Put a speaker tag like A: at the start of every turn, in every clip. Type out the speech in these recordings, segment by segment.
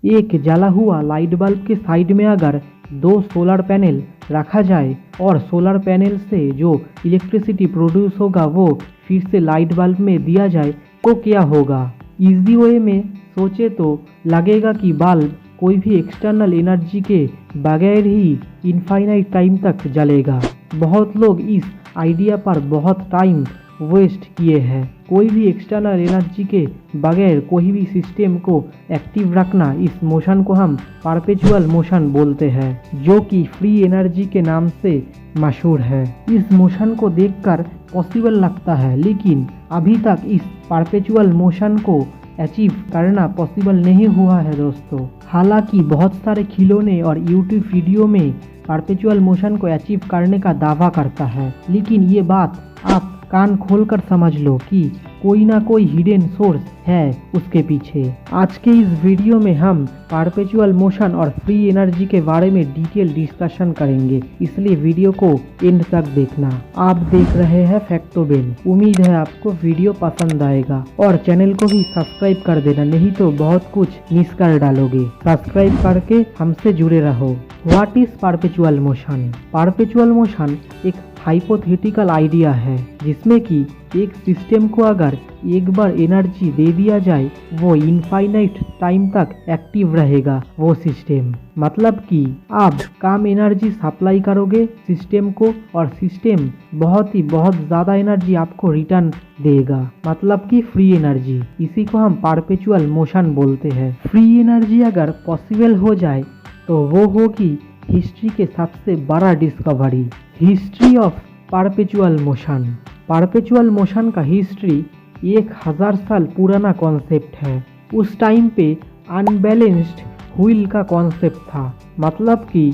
A: एक जला हुआ लाइट बल्ब के साइड में अगर दो सोलर पैनल रखा जाए और सोलर पैनल से जो इलेक्ट्रिसिटी प्रोड्यूस होगा वो फिर से लाइट बल्ब में दिया जाए तो क्या होगा। इजी वे में सोचे तो लगेगा कि बल्ब कोई भी एक्सटर्नल एनर्जी के बगैर ही इनफाइनाइट टाइम तक जलेगा। बहुत लोग इस आइडिया पर बहुत टाइम वेस्ट किए हैं। कोई भी एक्सटर्नल एनर्जी के बगैर कोई भी सिस्टम को एक्टिव रखना, इस मोशन को हम परपेचुअल मोशन बोलते हैं, जो कि फ्री एनर्जी के नाम से मशहूर है। इस मोशन को देखकर पॉसिबल लगता है, लेकिन अभी तक इस परपेचुअल मोशन को अचीव करना पॉसिबल नहीं हुआ है दोस्तों। हालांकि बहुत सारे खिलौने और यूट्यूब वीडियो में परपेचुअल मोशन को अचीव करने का दावा करता है, लेकिन ये बात आप कान खोलकर समझ लो कि कोई ना कोई हिडन सोर्स है उसके पीछे। आज के इस वीडियो में हम परपेचुअल मोशन और फ्री एनर्जी के बारे में डिटेल डिस्कशन करेंगे, इसलिए वीडियो को एंड तक देखना। आप देख रहे हैं फैक्टोबेल। उम्मीद है आपको वीडियो पसंद आएगा और चैनल को भी सब्सक्राइब कर देना, नहीं तो बहुत कुछ मिस कर डालोगे। सब्सक्राइब करके हमसे जुड़े रहो। What is perpetual motion? Perpetual motion एक हाइपोथेटिकल आइडिया है जिसमें कि एक सिस्टम को अगर एक बार एनर्जी दे दिया जाए वो इनफाइनाइट टाइम तक एक्टिव रहेगा वो सिस्टम। मतलब कि आप कम एनर्जी सप्लाई करोगे सिस्टम को और सिस्टम बहुत ज़्यादा एनर्जी आपको रिटर्न देगा, मतलब कि फ्री एनर्जी। इसी को हम परपेचुअल मोशन बोलते हैं। फ्री एनर्जी अगर पॉसिबल हो जाए तो वो होगी हिस्ट्री के सबसे बड़ा discovery, history of perpetual motion. Perpetual motion का हिस्ट्री 1000 साल पुराना कॉन्सेप्ट है। उस टाइम पे अनबैलेंस्ड व्हील का कॉन्सेप्ट था, मतलब कि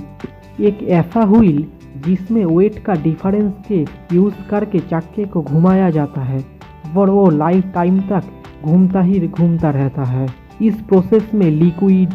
A: एक ऐसा व्हील जिसमें वेट का डिफरेंस के यूज़ करके चक्के को घुमाया जाता है और वो लाइफ टाइम तक घूमता रहता है। इस प्रोसेस में लिक्विड,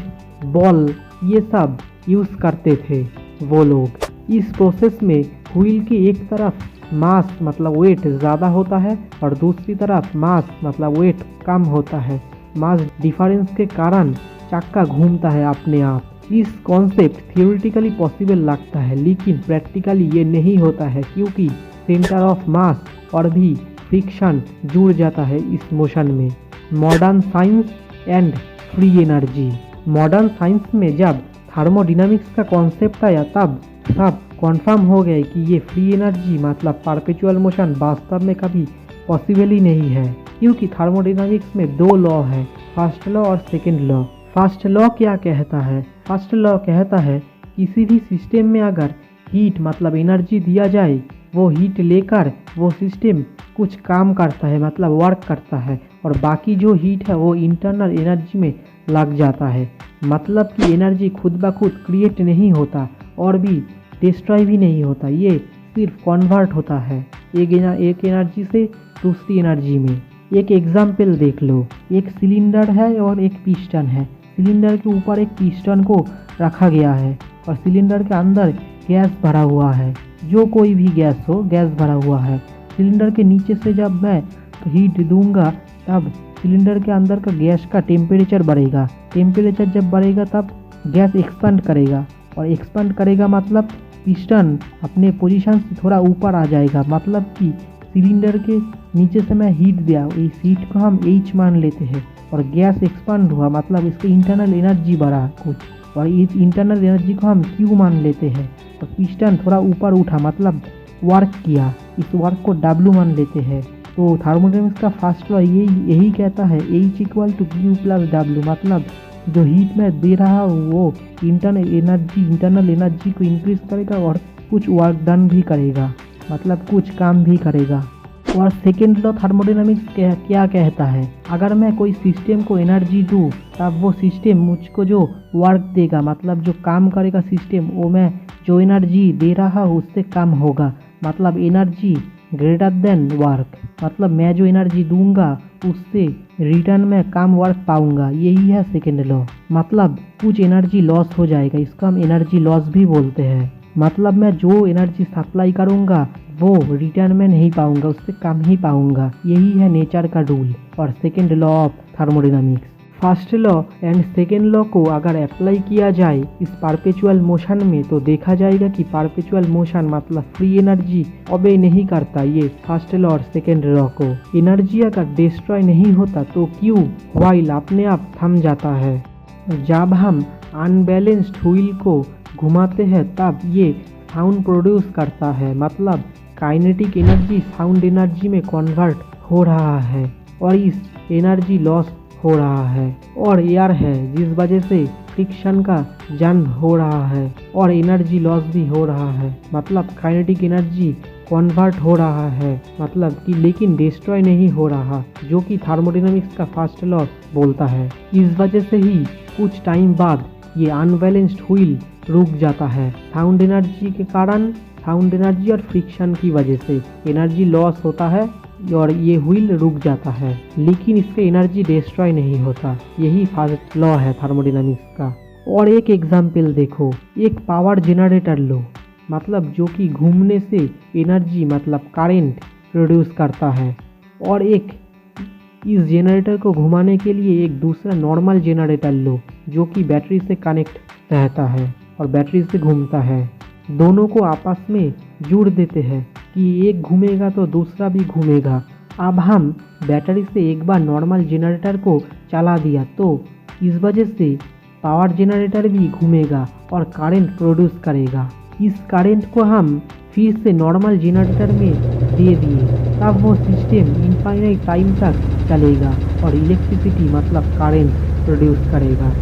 A: बॉल ये सब यूज़ करते थे वो लोग। इस प्रोसेस में व्हील की एक तरफ मास मतलब वेट ज़्यादा होता है और दूसरी तरफ मास मतलब वेट कम होता है। मास डिफरेंस के कारण चक्का घूमता है अपने आप। इस कॉन्सेप्ट थियोरेटिकली पॉसिबल लगता है, लेकिन प्रैक्टिकली ये नहीं होता है क्योंकि सेंटर ऑफ मास और भी फ्रिक्शन जुड़ जाता है इस मोशन में। Modern science and free energy. Modern science में जब थर्मोडायनामिक्स का कॉन्सेप्ट आया तब सब कॉन्फर्म हो गए कि ये फ्री एनर्जी मतलब परपेचुअल मोशन वास्तव में कभी पॉसिबल ही नहीं है, क्योंकि थर्मोडायनामिक्स में दो लॉ है, फर्स्ट लॉ और सेकंड लॉ। फर्स्ट लॉ क्या कहता है? फर्स्ट लॉ कहता है किसी भी सिस्टम में अगर हीट मतलब एनर्जी दिया जाए, वो हीट लेकर वो सिस्टम कुछ काम करता है मतलब वर्क करता है, और बाकी जो हीट है वो इंटरनल एनर्जी में लग जाता है। मतलब कि एनर्जी खुद ब खुद क्रिएट नहीं होता और भी डिस्ट्रॉय भी नहीं होता, ये सिर्फ कन्वर्ट होता है एक एनर्जी से दूसरी एनर्जी में। एक एग्जाम्पल देख लो, एक सिलेंडर है और एक पिस्टन है। सिलेंडर के ऊपर एक पिस्टन को रखा गया है और सिलेंडर के अंदर गैस भरा हुआ है, जो कोई भी गैस हो, गैस भरा हुआ है। सिलेंडर के नीचे से जब मैं हीट दूंगा तब सिलेंडर के अंदर का गैस का टेम्परेचर बढ़ेगा। टेम्परेचर जब बढ़ेगा तब गैस एक्सपेंड करेगा, और एक्सपेंड करेगा मतलब पिस्टन अपने पोजीशन से थोड़ा ऊपर आ जाएगा। मतलब कि सिलेंडर के नीचे से मैं हीट दिया, इस हीट को हम H मान लेते हैं, और गैस एक्सपेंड हुआ मतलब इसके इंटरनल एनर्जी बढ़ा कुछ, और इस इंटरनल एनर्जी को हम Q मान लेते हैं। और पिस्टन थोड़ा ऊपर उठा मतलब वर्क किया, इस वर्क को W मान लेते हैं। तो थर्मोडायनामिक्स का फर्स्ट लॉ यही कहता है H = Q + W, मतलब जो हीट में दे रहा वो इंटरनल एनर्जी को इंक्रीज करेगा और कुछ वर्क डन भी करेगा, मतलब कुछ काम भी करेगा। और सेकेंड लॉ थर्मोडायनामिक्स क्या कहता है? अगर मैं कोई सिस्टम को एनर्जी दूँ तब वो सिस्टम मुझको जो वर्क देगा मतलब जो काम करेगा सिस्टम, वो मैं जो एनर्जी दे रहा हूँ उससे कम होगा, मतलब एनर्जी ग्रेटर देन वर्क। मतलब मैं जो एनर्जी दूंगा उससे रिटर्न में कम वर्क पाऊंगा। यही है सेकेंड लॉ। मतलब कुछ एनर्जी लॉस हो जाएगा, इसको हम एनर्जी लॉस भी बोलते हैं। मतलब मैं जो एनर्जी सप्लाई करूंगा वो रिटर्न में नहीं पाऊंगा, उससे कम ही पाऊंगा। यही है नेचर का रूल और second law of thermodynamics. First law and second law को अगर अप्लाई किया जाए इस परपेचुअल मोशन में तो देखा जाएगा कि परपेचुअल मोशन मतलब फ्री एनर्जी ओबे नहीं करता ये फर्स्ट लॉ और सेकेंड लॉ को। एनर्जी अगर डिस्ट्रॉय नहीं होता तो क्यों व्हाइल अपने आप थम जाता है। जब हम अनबैलेंस्ड व्हील को घुमाते हैं तब ये साउंड प्रोड्यूस करता है, मतलब काइनेटिक एनर्जी साउंड एनर्जी में कन्वर्ट हो रहा है और इस एनर्जी लॉस हो रहा है। और एयर है जिस वजह से फ्रिक्शन का जन्म हो रहा है और एनर्जी लॉस भी हो रहा है, मतलब काइनेटिक एनर्जी कन्वर्ट हो रहा है, मतलब कि लेकिन डिस्ट्रॉय नहीं हो रहा, जो कि थर्मोडायनामिक्स का फर्स्ट लॉ बोलता है। इस वजह से ही कुछ टाइम बाद ये अनबैलेंस्ड व्हील रुक जाता है। साउंड एनर्जी के कारण, साउंड एनर्जी और फ्रिक्शन की वजह से एनर्जी लॉस होता है और ये व्हील रुक जाता है, लेकिन इसका एनर्जी डिस्ट्रॉय नहीं होता। यही फर्स्ट लॉ है थर्मोडायनामिक्स का। और एक एग्जाम्पल देखो, एक पावर जनरेटर लो, मतलब जो कि घूमने से एनर्जी मतलब करंट प्रोड्यूस करता है, और एक इस जनरेटर को घुमाने के लिए एक दूसरा नॉर्मल जनरेटर लो जो कि बैटरी से कनेक्ट रहता है और बैटरी से घूमता है। दोनों को आपस में जोड़ देते हैं कि एक घूमेगा तो दूसरा भी घूमेगा। अब हम बैटरी से एक बार नॉर्मल जनरेटर को चला दिया तो इस वजह से पावर जनरेटर भी घूमेगा और करंट प्रोड्यूस करेगा। इस करंट को हम फिर से नॉर्मल जनरेटर में दे दिए, तब वो सिस्टम इनफाइनाइट टाइम तक चलेगा और इलेक्ट्रिसिटी मतलब करंट प्रोड्यूस करेगा।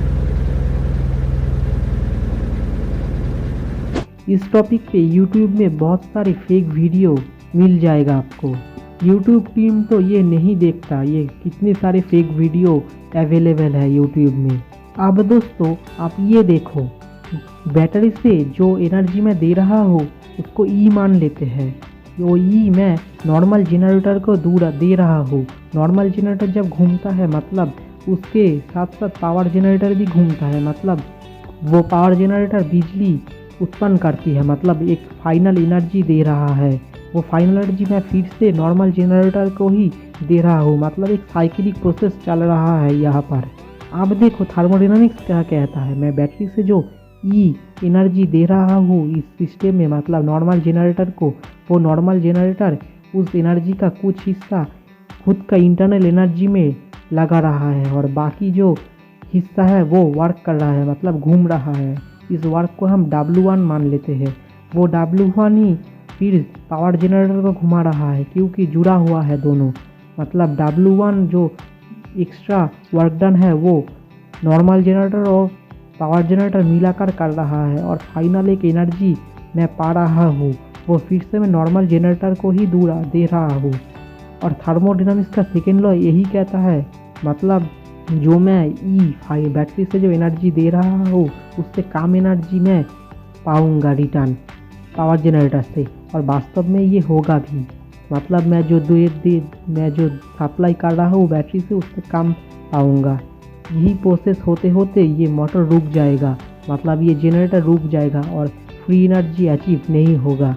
A: इस टॉपिक पे YouTube में बहुत सारे फेक वीडियो मिल जाएगा आपको। YouTube टीम तो ये नहीं देखता ये कितने सारे फेक वीडियो अवेलेबल है YouTube में। अब दोस्तों आप ये देखो, बैटरी से जो एनर्जी मैं दे रहा हूँ उसको ई मान लेते हैं। वो ई मैं नॉर्मल जनरेटर को दूर दे रहा हूँ। नॉर्मल जनरेटर जब घूमता है मतलब उसके साथ साथ पावर जनरेटर भी घूमता है, मतलब वो पावर जनरेटर बिजली उत्पन्न करती है, मतलब एक फाइनल एनर्जी दे रहा है। वो फाइनल एनर्जी मैं फिर से नॉर्मल जनरेटर को ही दे रहा हूँ, मतलब एक साइक्लिक प्रोसेस चल रहा है यहाँ पर। अब देखो थर्मोडायनामिक्स क्या कहता है, मैं बैटरी से जो ई एनर्जी दे रहा हूँ इस सिस्टम में मतलब नॉर्मल जनरेटर को, वो नॉर्मल जनरेटर उस एनर्जी का कुछ हिस्सा खुद का इंटरनल एनर्जी में लगा रहा है और बाकी जो हिस्सा है वो वर्क कर रहा है, मतलब घूम रहा है। इस वर्क को हम W1 मान लेते हैं। वो W1 ही फिर पावर जनरेटर को घुमा रहा है क्योंकि जुड़ा हुआ है दोनों, मतलब W1 जो एक्स्ट्रा वर्क डन है वो नॉर्मल जनरेटर और पावर जनरेटर मिलाकर कर रहा है और फाइनल एक एनर्जी मैं पा रहा हूँ, वो फिर से मैं नॉर्मल जनरेटर को ही दे रहा हूँ। और थर्मोडायनामिक्स का सेकेंड लॉ यही कहता है, मतलब जो मैं बैटरी से जो एनर्जी दे रहा हूँ उससे कम एनर्जी मैं पाऊँगा रिटर्न पावर जनरेटर से, और वास्तव में ये होगा भी, मतलब मैं जो सप्लाई कर रहा हूँ बैटरी से उससे कम पाऊँगा। यही प्रोसेस होते होते ये मोटर रुक जाएगा, मतलब ये जनरेटर रुक जाएगा और फ्री एनर्जी अचीव नहीं होगा।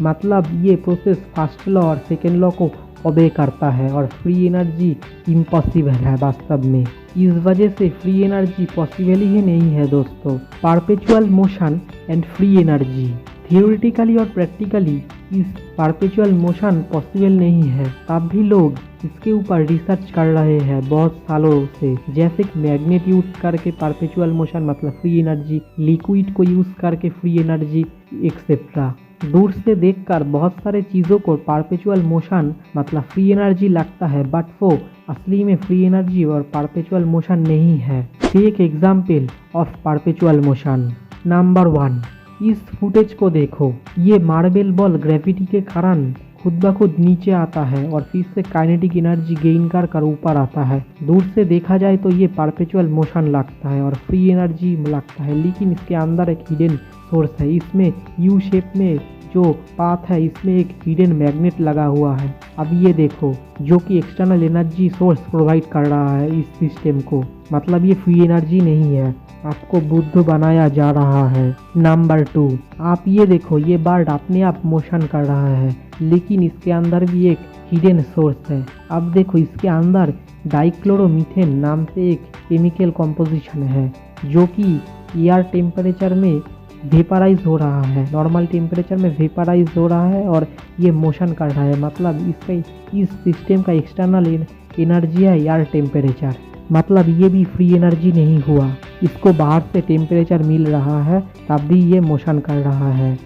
A: मतलब ये प्रोसेस फर्स्ट लॉ और सेकेंड लॉ को ओबे करता है और फ्री एनर्जी इम्पॉसिबल है वास्तव में। इस वजह से फ्री एनर्जी पॉसिबल ही नहीं है दोस्तों। Perpetual motion and free energy, theoretically और प्रैक्टिकली इस परपेचुअल मोशन पॉसिबल नहीं है, तब भी लोग इसके ऊपर रिसर्च कर रहे हैं बहुत सालों से। जैसे कि मैग्नेट यूज करके परपेचुअल मोशन मतलब फ्री एनर्जी, लिक्विड को यूज करके फ्री एनर्जी एक्सेट्रा। दूर से देखकर बहुत सारे चीज़ों को परपेचुअल मोशन मतलब फ्री एनर्जी लगता है, बट वो असली में फ्री एनर्जी और परपेचुअल मोशन नहीं है। Take example of perpetual motion. Number 1, इस फुटेज को देखो। ये मार्बल बॉल ग्रेविटी के कारण खुद ब खुद नीचे आता है और फिर से काइनेटिक एनर्जी गेन कर ऊपर आता है। दूर से देखा जाए तो ये परपेचुअल मोशन लगता है और फ्री एनर्जी लगता है, लेकिन इसके अंदर एक हिडन सोर्स है। इसमें यू शेप में जो पाथ है इसमें एक हिडन मैग्नेट लगा हुआ है। अब ये देखो, जो कि एक्सटर्नल एनर्जी सोर्स प्रोवाइड कर रहा है इस सिस्टम को, मतलब ये फ्री एनर्जी नहीं है, आपको बुद्ध बनाया जा रहा है। नंबर 2, आप ये देखो, ये बर्ड अपने आप मोशन कर रहा है, लेकिन इसके अंदर भी एक हिडन सोर्स है। अब देखो, इसके अंदर डाइक्लोरोमीथेन नाम से एक केमिकल कॉम्पोजिशन है, जो कि एयर टेम्परेचर में वेपराइज हो रहा है, नॉर्मल टेम्परेचर में वेपराइज हो रहा है और ये मोशन कर रहा है। मतलब इसका इस सिस्टम का एक्सटर्नल एनर्जी है एयर टेम्परेचर, मतलब ये भी फ्री एनर्जी नहीं हुआ, इसको बाहर से टेम्परेचर मिल रहा है तब भी ये मोशन कर रहा है।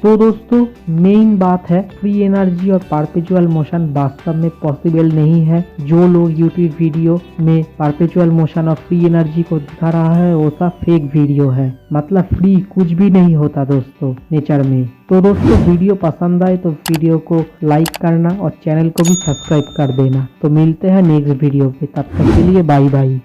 A: तो दोस्तों, मेन बात है, फ्री एनर्जी और परपेचुअल मोशन वास्तव में पॉसिबल नहीं है। जो लोग यूट्यूब वीडियो में परपेचुअल मोशन और फ्री एनर्जी को दिखा रहा है वो सब फेक वीडियो है, मतलब फ्री कुछ भी नहीं होता दोस्तों नेचर में। तो दोस्तों, वीडियो पसंद आए तो वीडियो को लाइक करना और चैनल को भी सब्सक्राइब कर देना। तो मिलते हैं नेक्स्ट वीडियो पे, तब तक के लिए बाय बाय।